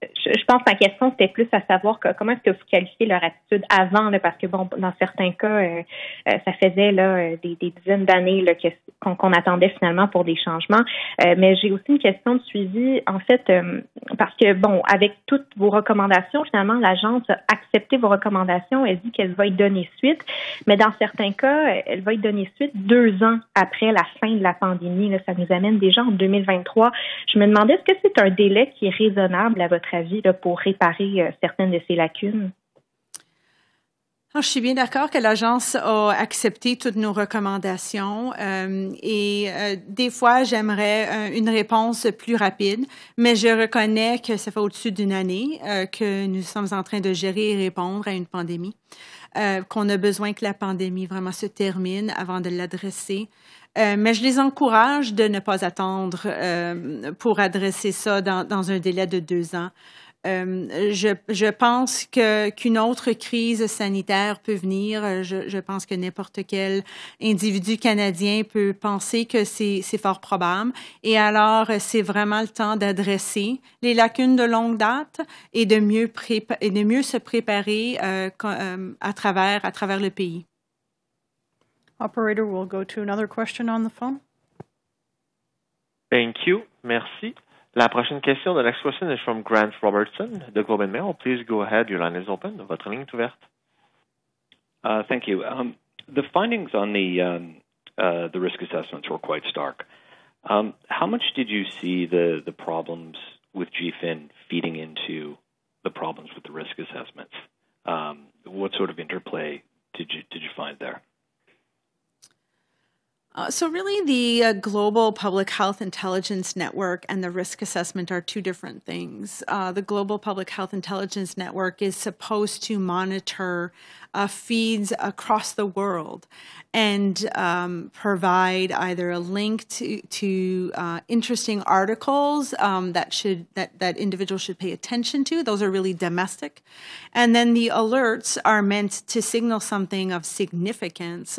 Speaker 14: Je pense que ma question, c'était plus à savoir comment est-ce que vous qualifiez leur attitude avant, là, parce que, bon, dans certains cas, ça faisait là, des dizaines d'années là, qu'on attendait finalement pour des changements. Mais j'ai aussi une question de suivi, en fait, parce que, bon, avec toutes vos recommandations, finalement, l'agence a accepté vos recommandations. Elle dit qu'elle va y donner suite, mais dans certains cas, elle va y donner suite 2 ans après la fin de la pandémie. Là, ça nous amène déjà en 2023. Je me demandais, est-ce que c'est un délai qui est raisonnable, à votre avis, là, pour réparer certaines de ces lacunes?
Speaker 1: Alors, je suis bien d'accord que l'agence a accepté toutes nos recommandations et des fois, j'aimerais une réponse plus rapide, mais je reconnais que ça fait au-dessus d'une année que nous sommes en train de gérer et répondre à une pandémie, qu'on a besoin que la pandémie vraiment se termine avant de l'adresser. Mais je les encourage de ne pas attendre pour adresser ça dans un délai de 2 ans. Je pense qu'une autre crise sanitaire peut venir. Je pense que n'importe quel individu canadien peut penser que c'est fort probable. Et alors, c'est vraiment le temps d'adresser les lacunes de longue date et de mieux se préparer à travers le pays.
Speaker 2: Operator, we'll go to another question on the phone.
Speaker 3: Thank you. Merci. La prochaine question, the next question is from Grant Robertson, the Globe and Mail. Please go ahead. Your line is open. Votre ligne est ouverte.
Speaker 15: Thank you. The findings on the risk assessments were quite stark. How much did you see the problems with GFIN feeding into the problems with the risk assessments? What sort of interplay did you find there?
Speaker 1: So really, the Global Public Health Intelligence Network and the risk assessment are two different things. The Global Public Health Intelligence Network is supposed to monitor feeds across the world and provide either a link to interesting articles that individuals should pay attention to. Those are really domestic. And then the alerts are meant to signal something of significance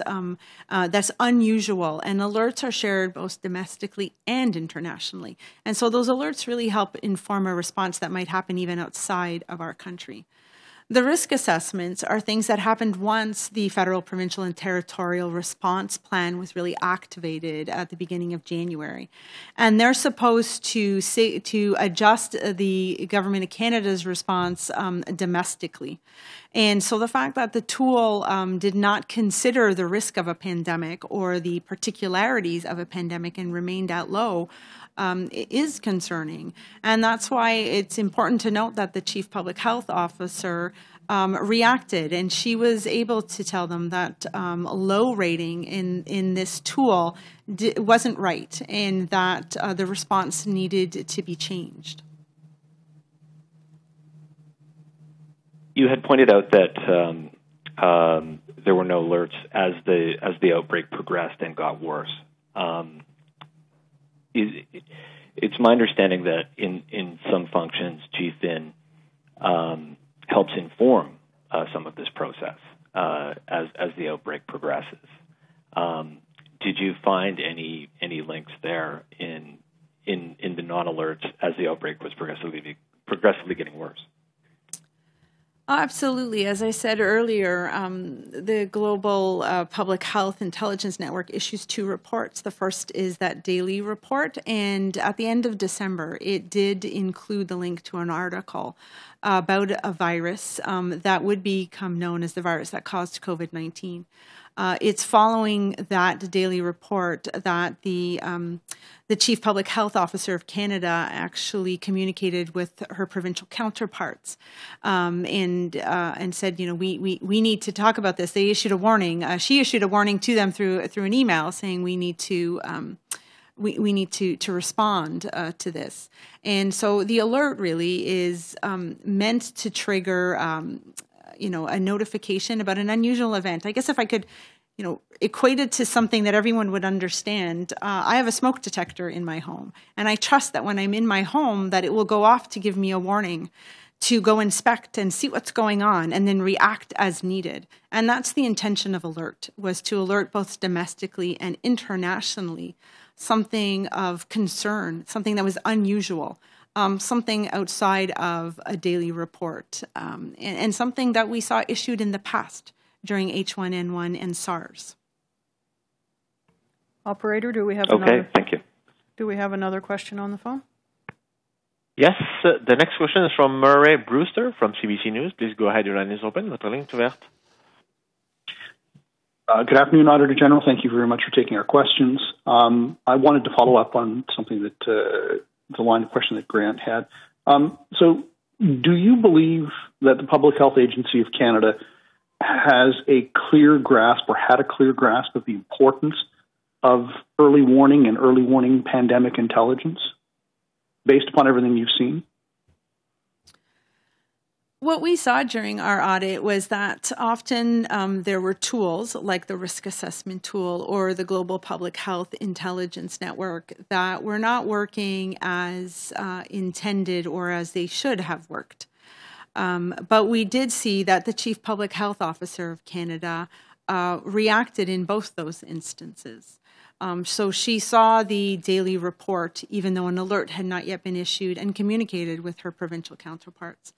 Speaker 1: that's unusual. And alerts are shared both domestically and internationally. And so those alerts really help inform a response that might happen even outside of our country. The risk assessments are things that happened once the federal, provincial, and territorial response plan was really activated at the beginning of January. And they're supposed to adjust the Government of Canada's response domestically. And so the fact that the tool did not consider the risk of a pandemic or the particularities of a pandemic and remained at low is concerning. And that's why it's important to note that the Chief Public Health Officer reacted, and she was able to tell them that low rating in this tool wasn't right and that the response needed to be changed.
Speaker 15: You had pointed out that there were no alerts as the outbreak progressed and got worse. It's my understanding that in some functions, GFIN helps inform some of this process as the outbreak progresses. Did you find any links there in the non-alerts as the outbreak was progressively getting worse?
Speaker 1: Absolutely. As I said earlier, the Global Public Health Intelligence Network issues 2 reports. The first is that daily report, and at the end of December, it did include the link to an article about a virus that would become known as the virus that caused COVID-19. It's following that daily report that the Chief Public Health Officer of Canada actually communicated with her provincial counterparts and said, we need to talk about this. They issued a warning. She issued a warning to them through an email saying we need to respond to this. And so the alert really is meant to trigger a notification about an unusual event. I guess if I could, equate it to something that everyone would understand, I have a smoke detector in my home, and I trust that when I'm in my home that it will go off to give me a warning to go inspect and see what's going on and then react as needed. And that's the intention of alert, was to alert both domestically and internationally something of concern, something that was unusual, something outside of a daily report, and something that we saw issued in the past during H1N1 and SARS.
Speaker 2: Operator, do we have
Speaker 3: thank you.
Speaker 2: Do we have another question on the phone?
Speaker 3: Yes, the next question is from Murray Brewster from CBC News. Please go ahead, your line is open. Votre ligne est ouverte.
Speaker 16: Good afternoon, Auditor General. Thank you very much for taking our questions. I wanted to follow up on something that the line of question that Grant had. So do you believe that the Public Health Agency of Canada has a clear grasp or had a clear grasp of the importance of early warning and early warning pandemic intelligence based upon everything you've seen?
Speaker 1: What we saw during our audit was that often there were tools like the risk assessment tool or the Global Public Health Intelligence Network that were not working as intended or as they should have worked. But we did see that the Chief Public Health Officer of Canada reacted in both those instances. So she saw the daily report, even though an alert had not yet been issued, and communicated with her provincial counterparts.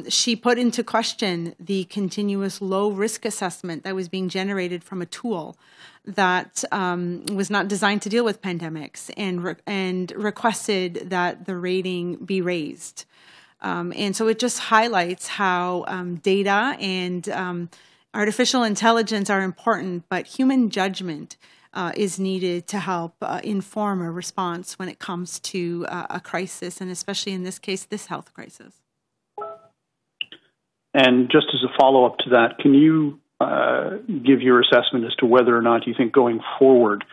Speaker 1: She put into question the continuous low risk assessment that was being generated from a tool that was not designed to deal with pandemics, and requested that the rating be raised. And so it just highlights how data and artificial intelligence are important, but human judgment is needed to help inform a response when it comes to a crisis, and especially in this case, this health crisis.
Speaker 16: And just as a follow-up to that, can you give your assessment as to whether or not you think going forward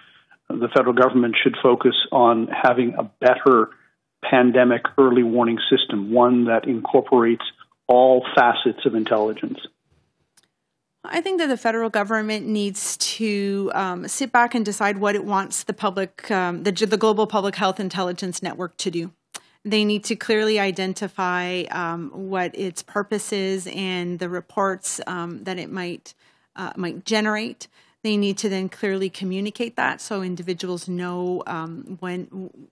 Speaker 16: the federal government should focus on having a better pandemic early warning system, one that incorporates all facets of intelligence?
Speaker 1: I think that the federal government needs to sit back and decide what it wants the Global Public Health Intelligence Network to do. They need to clearly identify what its purpose is and the reports that it might generate. They need to then clearly communicate that so individuals know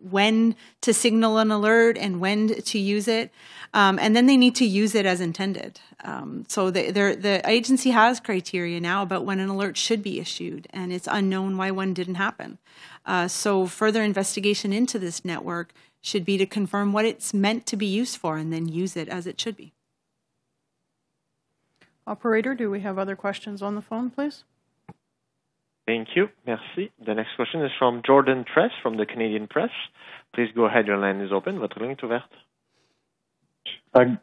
Speaker 1: when to signal an alert and when to use it. And then they need to use it as intended. So the agency has criteria now about when an alert should be issued, and it's unknown why one didn't happen. So further investigation into this network should be to confirm what it's meant to be used for and then use it as it should be.
Speaker 2: Operator, do we have other questions on the phone, please?
Speaker 3: Thank you. Merci. The next question is from Jordan Tress from the Canadian Press. Please go ahead. Your line is open. Votre ligne est ouverte.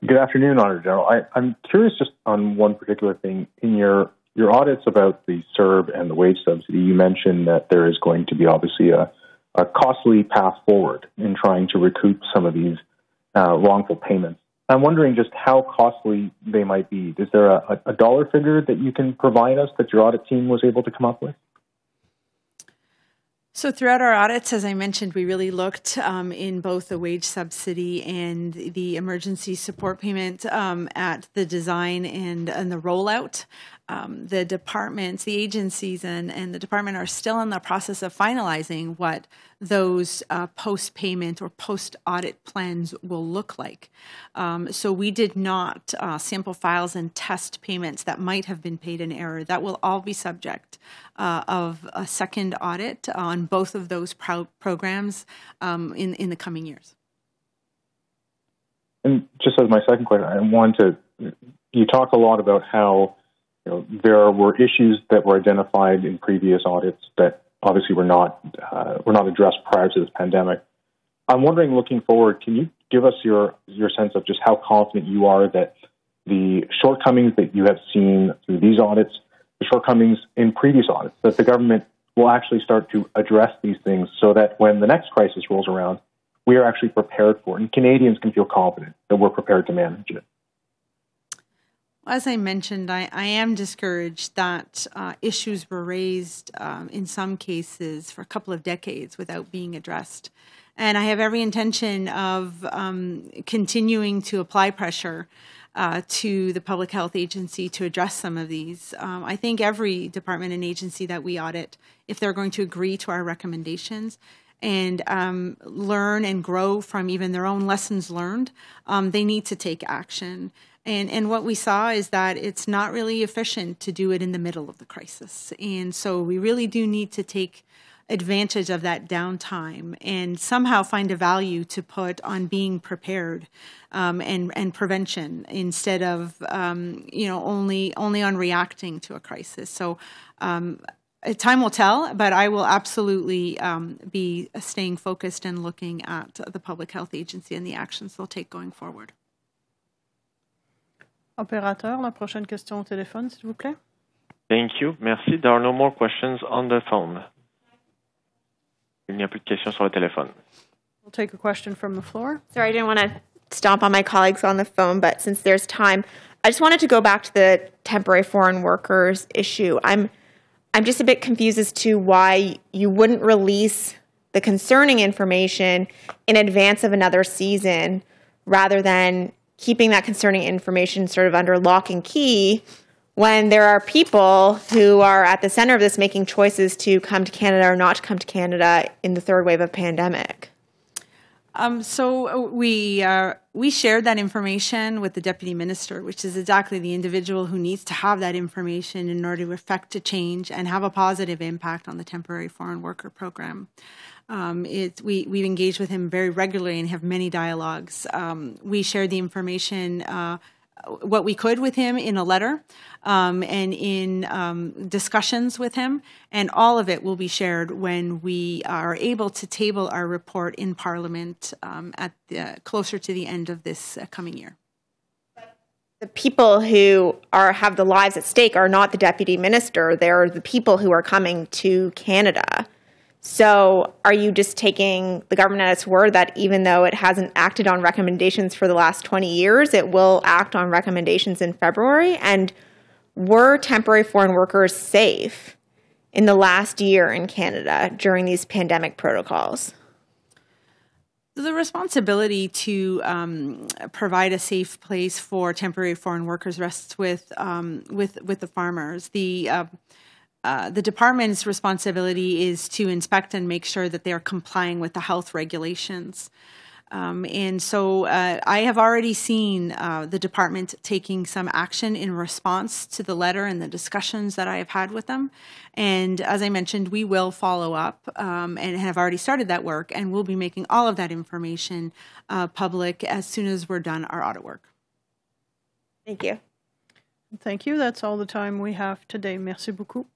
Speaker 17: Good afternoon, Auditor General. I'm curious just on one particular thing. In your audits about the CERB and the wage subsidy, you mentioned that there is going to be obviously a costly path forward in trying to recoup some of these wrongful payments. I'm wondering just how costly they might be. Is there a dollar figure that you can provide us that your audit team was able to come up with?
Speaker 1: So throughout our audits, as I mentioned, we really looked in both the wage subsidy and the emergency support payment at the design and the rollout. The departments, the agencies, and the department are still in the process of finalizing what those post-payment or post-audit plans will look like. So we did not sample files and test payments that might have been paid in error. That will all be subject of a second audit on both of those programs in the coming years.
Speaker 17: And just as my second question, you talk a lot about how there were issues that were identified in previous audits that obviously were not addressed prior to this pandemic. I'm wondering, looking forward, can you give us your sense of just how confident you are that the shortcomings that you have seen through these audits, the shortcomings in previous audits, that the government will actually start to address these things so that when the next crisis rolls around, we are actually prepared for it, and Canadians can feel confident that we're prepared to manage it?
Speaker 1: As I mentioned, I am discouraged that issues were raised in some cases for a couple of decades without being addressed. And I have every intention of continuing to apply pressure to the Public Health Agency to address some of these. I think every department and agency that we audit, if they're going to agree to our recommendations and learn and grow from even their own lessons learned, they need to take action. And what we saw is that it's not really efficient to do it in the middle of the crisis. And so we really do need to take advantage of that downtime and somehow find a value to put on being prepared and prevention instead of only on reacting to a crisis. So time will tell, but I will absolutely be staying focused and looking at the Public Health Agency and the actions they'll take going forward.
Speaker 2: Opérateur, la prochaine question au téléphone, s'il vous plaît.
Speaker 3: Thank you. Merci. There are no more questions on the phone. Il n'y a plus de questions sur le téléphone.
Speaker 2: We'll take a question from the floor.
Speaker 6: Sorry, I didn't want to stomp on my colleagues on the phone, but since there's time, I just wanted to go back to the temporary foreign workers issue. I'm just a bit confused as to why you wouldn't release the concerning information in advance of another season rather than keeping that concerning information sort of under lock and key when there are people who are at the center of this making choices to come to Canada or not to come to Canada in the third wave of pandemic.
Speaker 1: So we shared that information with the Deputy Minister, which is exactly the individual who needs to have that information in order to effect a change and have a positive impact on the temporary foreign worker program. We've engaged with him very regularly and have many dialogues. We shared the information, what we could with him in a letter and in discussions with him, and all of it will be shared when we are able to table our report in Parliament closer to the end of this coming year.
Speaker 6: The people who have the lives at stake are not the Deputy Minister. They're the people who are coming to Canada. So are you just taking the government at its word that even though it hasn't acted on recommendations for the last 20 years, it will act on recommendations in February? And were temporary foreign workers safe in the last year in Canada during these pandemic protocols?
Speaker 1: The responsibility to provide a safe place for temporary foreign workers rests with the farmers. The department's responsibility is to inspect and make sure that they are complying with the health regulations. And so I have already seen the department taking some action in response to the letter and the discussions that I have had with them. And as I mentioned, we will follow up and have already started that work, and we'll be making all of that information public as soon as we're done our audit work.
Speaker 6: Thank you.
Speaker 2: Thank you. That's all the time we have today. Merci beaucoup.